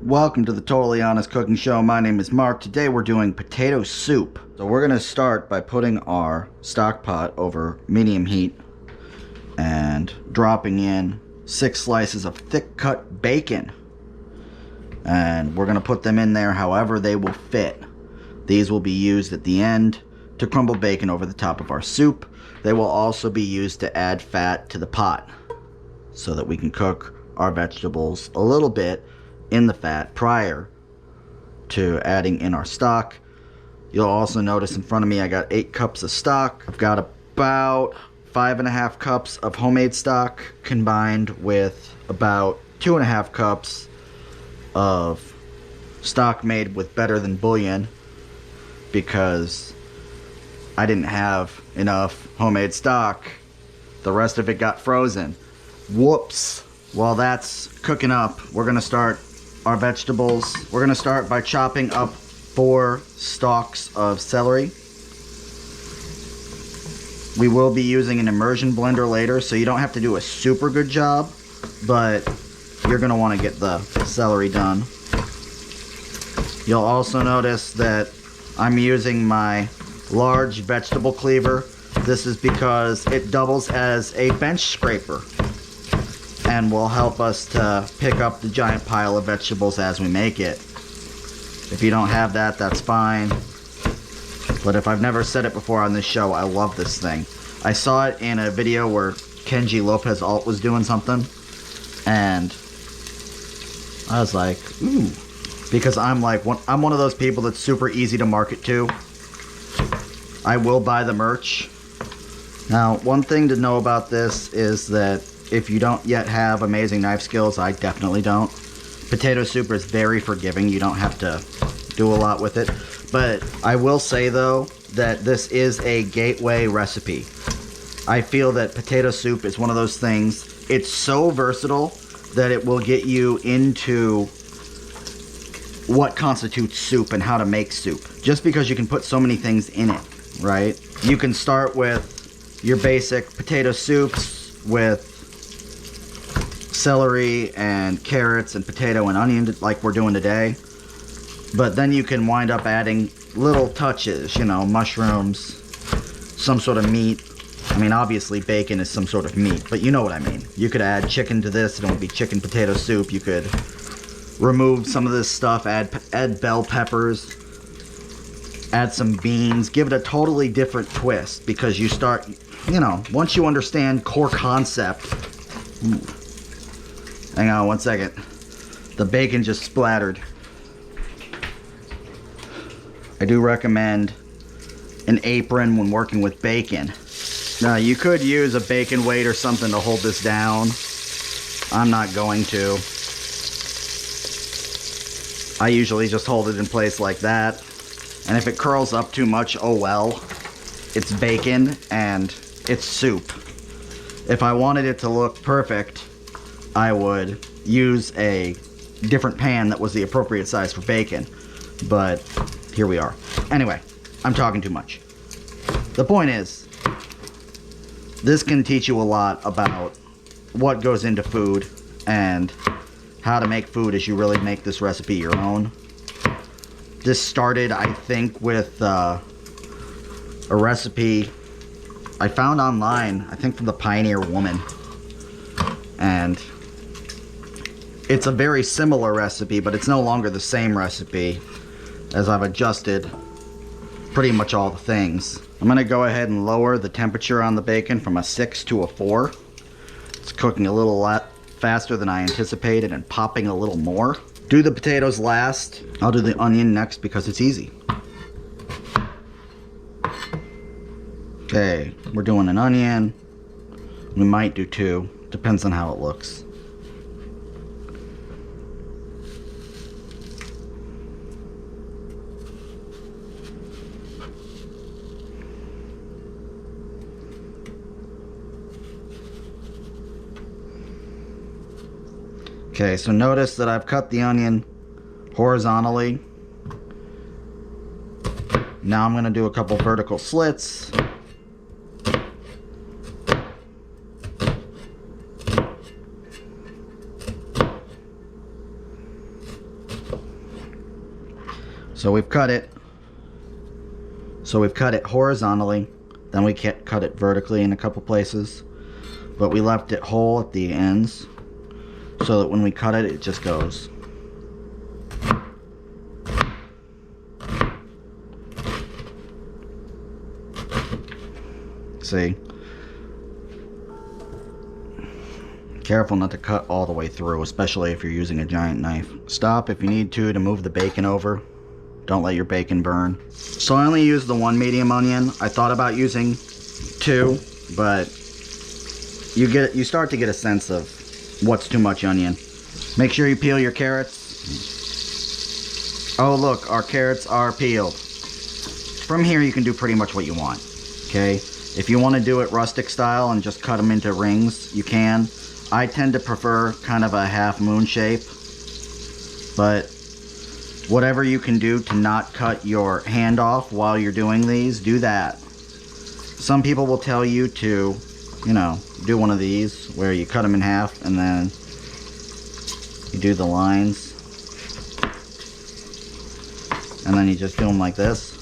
Welcome to the Totally Honest Cooking Show. My name is Mark. Today we're doing potato soup. So we're going to start by putting our stock pot over medium heat and dropping in 6 slices of thick cut bacon. And we're going to put them in there however they will fit. These will be used at the end to crumble bacon over the top of our soup. They will also be used to add fat to the pot so that we can cook our vegetables a little bit in the fat prior to adding in our stock. You'll also notice in front of me I got 8 cups of stock. I've got about 5.5 cups of homemade stock combined with about 2.5 cups of stock made with better than bouillon because I didn't have enough homemade stock. The rest of it got frozen. Whoops. While that's cooking up, we're gonna start our vegetables. We're gonna start by chopping up 4 stalks of celery. We will be using an immersion blender later, so you don't have to do a super good job, but you're gonna wanna get the celery done. You'll also notice that I'm using my large vegetable cleaver. This is because it doubles as a bench scraper and will help us to pick up the giant pile of vegetables as we make it. If you don't have that, that's fine. But if I've never said it before on this show, I love this thing. I saw it in a video where Kenji Lopez Alt was doing something, and I was like, ooh. Because I'm one of those people that's super easy to market to. I will buy the merch. Now, one thing to know about this is that if you don't yet have amazing knife skills, I definitely don't. Potato soup is very forgiving. You don't have to do a lot with it. But I will say, though, that this is a gateway recipe. I feel that potato soup is one of those things. It's so versatile that it will get you into what constitutes soup and how to make soup. Just because you can put so many things in it, right? You can start with your basic potato soups with celery and carrots and potato and onion like we're doing today. But then you can wind up adding little touches, you know, mushrooms, some sort of meat. I mean, obviously bacon is some sort of meat, but you know what I mean. You could add chicken to this and it would be chicken potato soup. You could remove some of this stuff, add bell peppers, add some beans, give it a totally different twist because you start, you know, once you understand core concept. Ooh. Hang on one second. The bacon just splattered. I do recommend an apron when working with bacon. Now, you could use a bacon weight or something to hold this down. I'm not going to. I usually just hold it in place like that. And if it curls up too much, oh well. It's bacon and it's soup. If I wanted it to look perfect, I would use a different pan that was the appropriate size for bacon. But here we are. Anyway, I'm talking too much. The point is, this can teach you a lot about what goes into food and how to make food as you really make this recipe your own. This started, I think, with a recipe I found online, I think from the Pioneer Woman. And it's a very similar recipe, but it's no longer the same recipe as I've adjusted pretty much all the things. I'm gonna go ahead and lower the temperature on the bacon from a 6 to a 4. It's cooking a little lot faster than I anticipated and popping a little more. Do the potatoes last. I'll do the onion next because it's easy. Okay, we're doing an onion. We might do 2, depends on how it looks. Okay, so notice that I've cut the onion horizontally. Now I'm going to do a couple vertical slits. So we've cut it. So we've cut it horizontally. Then we cut it vertically in a couple places. But we left it whole at the ends, so that when we cut it, it just goes. See? Careful not to cut all the way through, especially if you're using a giant knife. Stop if you need to move the bacon over. Don't let your bacon burn. So I only used the 1 medium onion. I thought about using 2, but you start to get a sense of what's too much onion. Make sure you peel your carrots. Oh look, our carrots are peeled. From here you can do pretty much what you want, okay? If you want to do it rustic style and just cut them into rings, you can. I tend to prefer kind of a half moon shape, but whatever you can do to not cut your hand off while you're doing these, do that. Some people will tell you to, you know, do one of these where you cut them in half and then you do the lines. And then you just do them like this.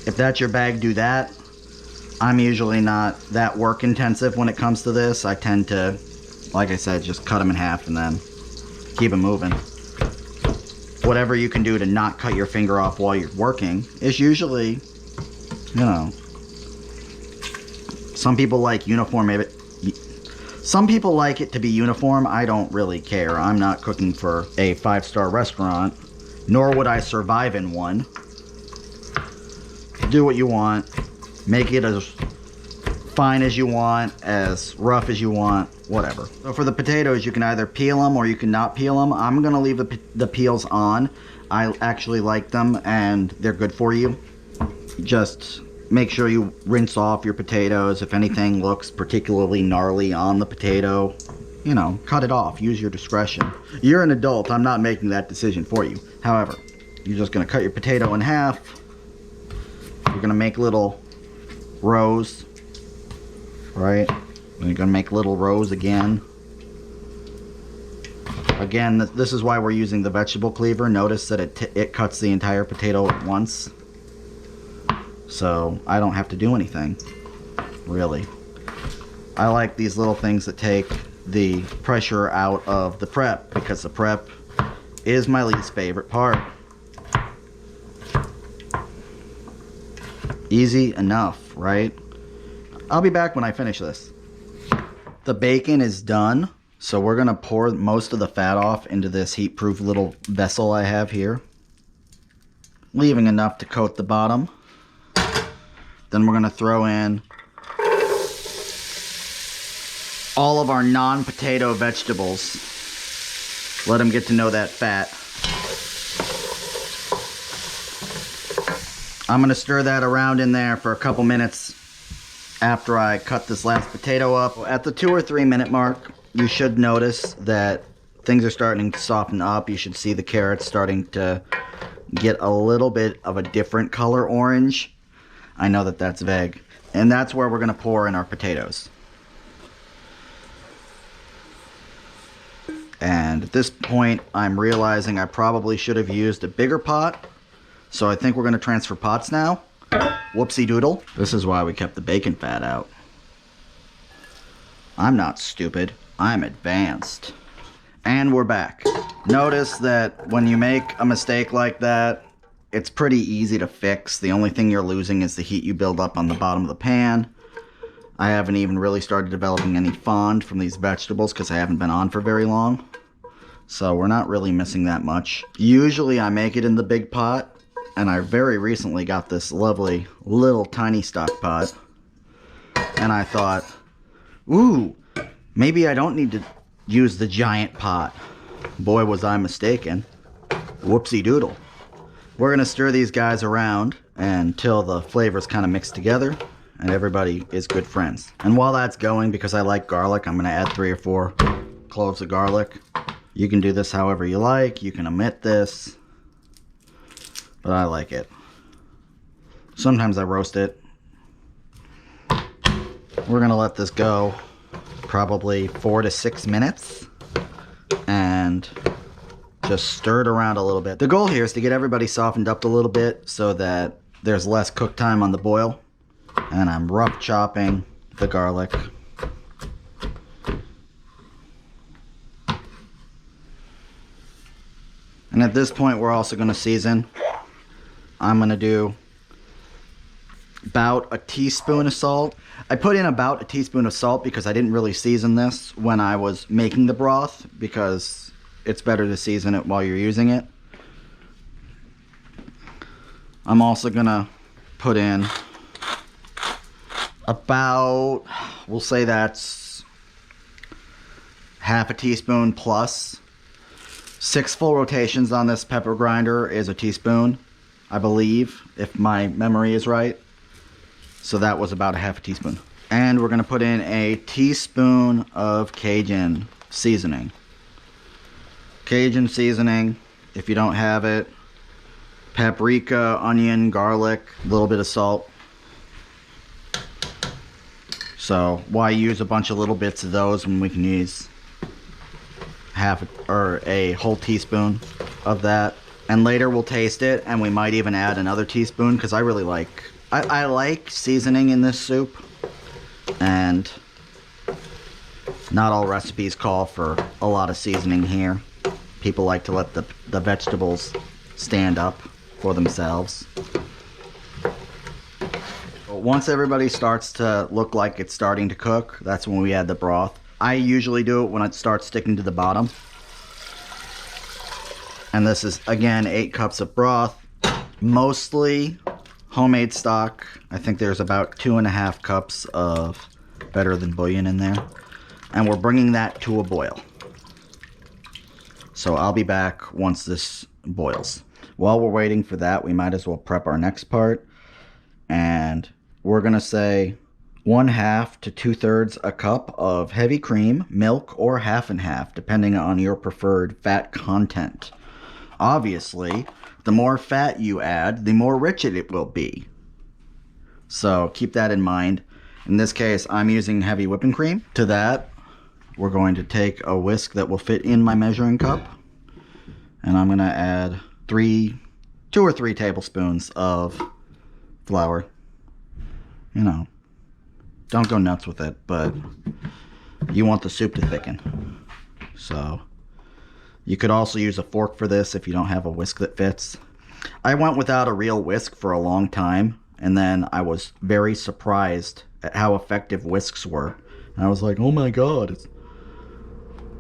If that's your bag, do that. I'm usually not that work intensive when it comes to this. I tend to, like I said, just cut them in half and then keep them moving. Whatever you can do to not cut your finger off while you're working is usually, you know, some people like uniform. Some people like it to be uniform. I don't really care. I'm not cooking for a 5-star restaurant, nor would I survive in one. Do what you want. Make it as fine as you want, as rough as you want, whatever. So for the potatoes, you can either peel them or you can not peel them. I'm gonna leave the peels on. I actually like them and they're good for you. Just make sure you rinse off your potatoes. If anything looks particularly gnarly on the potato, you know, cut it off. Use your discretion. You're an adult. I'm not making that decision for you. However, you're just gonna cut your potato in half. You're gonna make little rows, right? And you're gonna make little rows again. Again, this is why we're using the vegetable cleaver. Notice that it cuts the entire potato at once. So I don't have to do anything, really. I like these little things that take the pressure out of the prep, because the prep is my least favorite part. Easy enough, right? I'll be back when I finish this. The bacon is done, so we're gonna pour most of the fat off into this heat-proof little vessel I have here, leaving enough to coat the bottom. Then we're gonna throw in all of our non-potato vegetables. Let them get to know that fat. I'm gonna stir that around in there for a couple minutes after I cut this last potato up. At the 2 or 3 minute mark, you should notice that things are starting to soften up. You should see the carrots starting to get a little bit of a different color orange. I know that that's vague. And that's where we're gonna pour in our potatoes. And at this point, I'm realizing I probably should have used a bigger pot. So I think we're gonna transfer pots now. Whoopsie doodle. This is why we kept the bacon fat out. I'm not stupid, I'm advanced. And we're back. Notice that when you make a mistake like that, it's pretty easy to fix. The only thing you're losing is the heat you build up on the bottom of the pan. I haven't even really started developing any fond from these vegetables because I haven't been on for very long. So we're not really missing that much. Usually I make it in the big pot, and I very recently got this lovely little tiny stock pot. And I thought, ooh, maybe I don't need to use the giant pot. Boy, was I mistaken. Whoopsie doodle. We're gonna stir these guys around until the flavors kind of mix together and everybody is good friends. And while that's going, because I like garlic, I'm gonna add 3 or 4 cloves of garlic. You can do this however you like. You can omit this, but I like it. Sometimes I roast it. We're gonna let this go probably 4 to 6 minutes, and Just stir it around a little bit. The goal here is to get everybody softened up a little bit so that there's less cook time on the boil. And I'm rough chopping the garlic. And at this point, we're also going to season. I'm going to do about a teaspoon of salt. I put in about a teaspoon of salt because I didn't really season this when I was making the broth, because it's better to season it while you're using it. I'm also going to put in about, we'll say that's half a teaspoon plus. 6 full rotations on this pepper grinder is a teaspoon, I believe, if my memory is right. So that was about a half a teaspoon. And we're going to put in a teaspoon of Cajan seasoning. Cajan seasoning, if you don't have it, paprika, onion, garlic, a little bit of salt. So why use a bunch of little bits of those when we can use a whole teaspoon of that? And later we'll taste it, and we might even add another teaspoon, because I really like I like seasoning in this soup, and not all recipes call for a lot of seasoning here. People like to let the vegetables stand up for themselves. Once everybody starts to look like it's starting to cook, that's when we add the broth. I usually do it when it starts sticking to the bottom. And this is, again, 8 cups of broth, mostly homemade stock. I think there's about 2.5 cups of better than bouillon in there. And we're bringing that to a boil. So I'll be back once this boils. While we're waiting for that, we might as well prep our next part. And we're going to say 1/2 to 2/3 a cup of heavy cream, milk, or half and half, depending on your preferred fat content. Obviously, the more fat you add, the more rich it will be. So keep that in mind. In this case, I'm using heavy whipping cream. To that, we're going to take a whisk that will fit in my measuring cup. And I'm going to add 2 or 3 tablespoons of flour. You know, don't go nuts with it, but you want the soup to thicken. So you could also use a fork for this if you don't have a whisk that fits. I went without a real whisk for a long time, and then I was very surprised at how effective whisks were. And I was like, oh my god,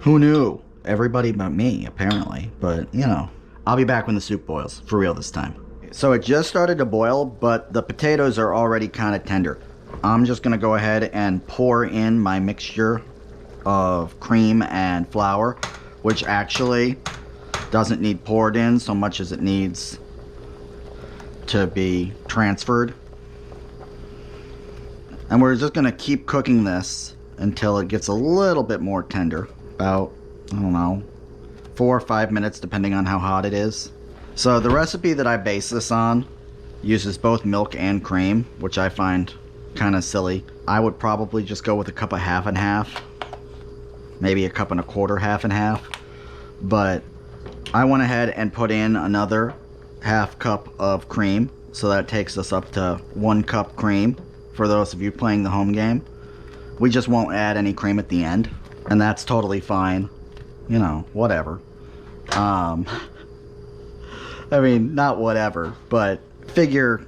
who knew? Everybody but me, apparently. But, you know, I'll be back when the soup boils, for real this time. So it just started to boil, but the potatoes are already kind of tender. I'm just going to go ahead and pour in my mixture of cream and flour, which actually doesn't need poured in so much as it needs to be transferred. And we're just going to keep cooking this until it gets a little bit more tender. About, I don't know, 4 or 5 minutes, depending on how hot it is. So the recipe that I base this on uses both milk and cream, which I find kind of silly. I would probably just go with a cup of half and half, maybe a cup and a quarter half and half. But I went ahead and put in another half cup of cream, so that takes us up to 1 cup cream for those of you playing the home game. We just won't add any cream at the end, and that's totally fine. You know, whatever. I mean, not whatever, but figure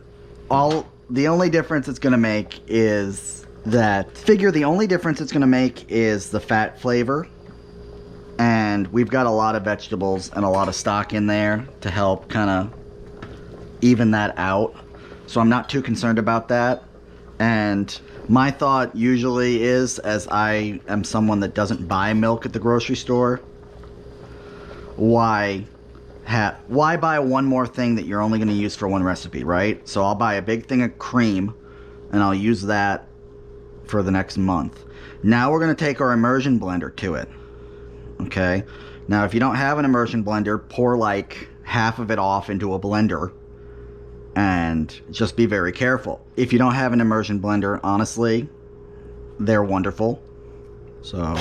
the only difference it's gonna make is the fat flavor. And we've got a lot of vegetables and a lot of stock in there to help kind of even that out. So I'm not too concerned about that. And my thought usually is, as I am someone that doesn't buy milk at the grocery store, why buy one more thing that you're only going to use for one recipe, right? So I'll buy a big thing of cream and I'll use that for the next month. Now we're going to take our immersion blender to it. Okay, now if you don't have an immersion blender, pour like half of it off into a blender and just be very careful. If you don't have an immersion blender, honestly, they're wonderful. So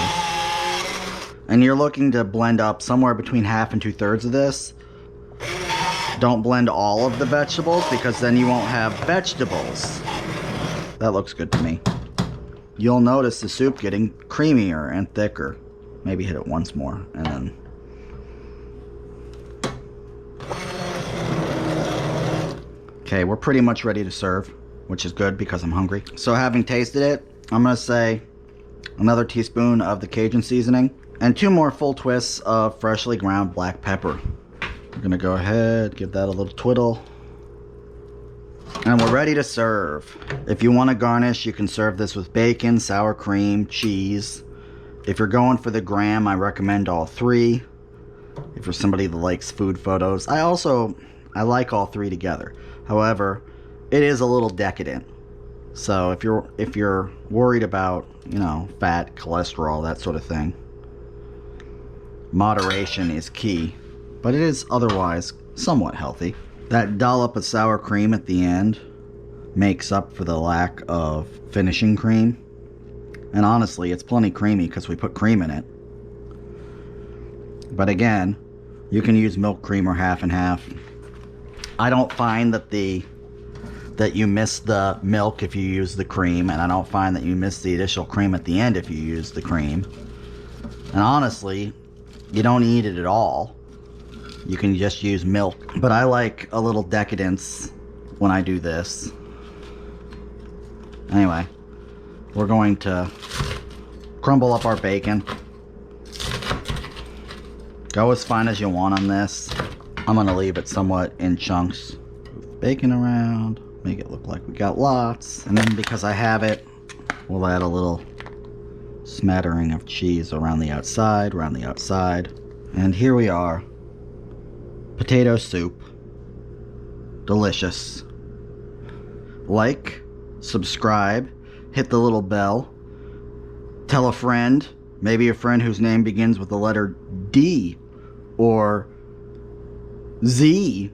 and you're looking to blend up somewhere between half and 2/3 of this, don't blend all of the vegetables because then you won't have vegetables. That looks good to me. You'll notice the soup getting creamier and thicker. Maybe hit it once more and then. Okay, we're pretty much ready to serve, which is good because I'm hungry. So having tasted it, I'm gonna say another teaspoon of the Cajun seasoning and 2 more full twists of freshly ground black pepper. We're gonna go ahead, give that a little twiddle. And we're ready to serve. If you want to garnish, you can serve this with bacon, sour cream, cheese. If you're going for the graham, I recommend all 3. If you're somebody that likes food photos, I like all 3 together. However, it is a little decadent. So if you're worried about, you know, fat, cholesterol, that sort of thing, moderation is key, but it is otherwise somewhat healthy. That dollop of sour cream at the end makes up for the lack of finishing cream. And honestly, it's plenty creamy because we put cream in it. But again, you can use milk cream or half and half. I don't find that you miss the milk if you use the cream, and I don't find that you miss the additional cream at the end if you use the cream. And honestly, you don't need it at all. You can just use milk. But I like a little decadence when I do this. Anyway, we're going to crumble up our bacon. Go as fine as you want on this. I'm going to leave it somewhat in chunks. Move bacon around, make it look like we got lots. And then because I have it, we'll add a little smattering of cheese around the outside, And here we are. Potato soup. Delicious. Like, subscribe, hit the little bell, tell a friend, maybe a friend whose name begins with the letter D or Z,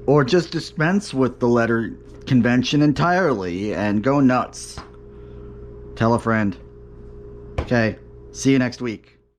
or just dispense with the letter convention entirely and go nuts. Tell a friend. Okay, see you next week.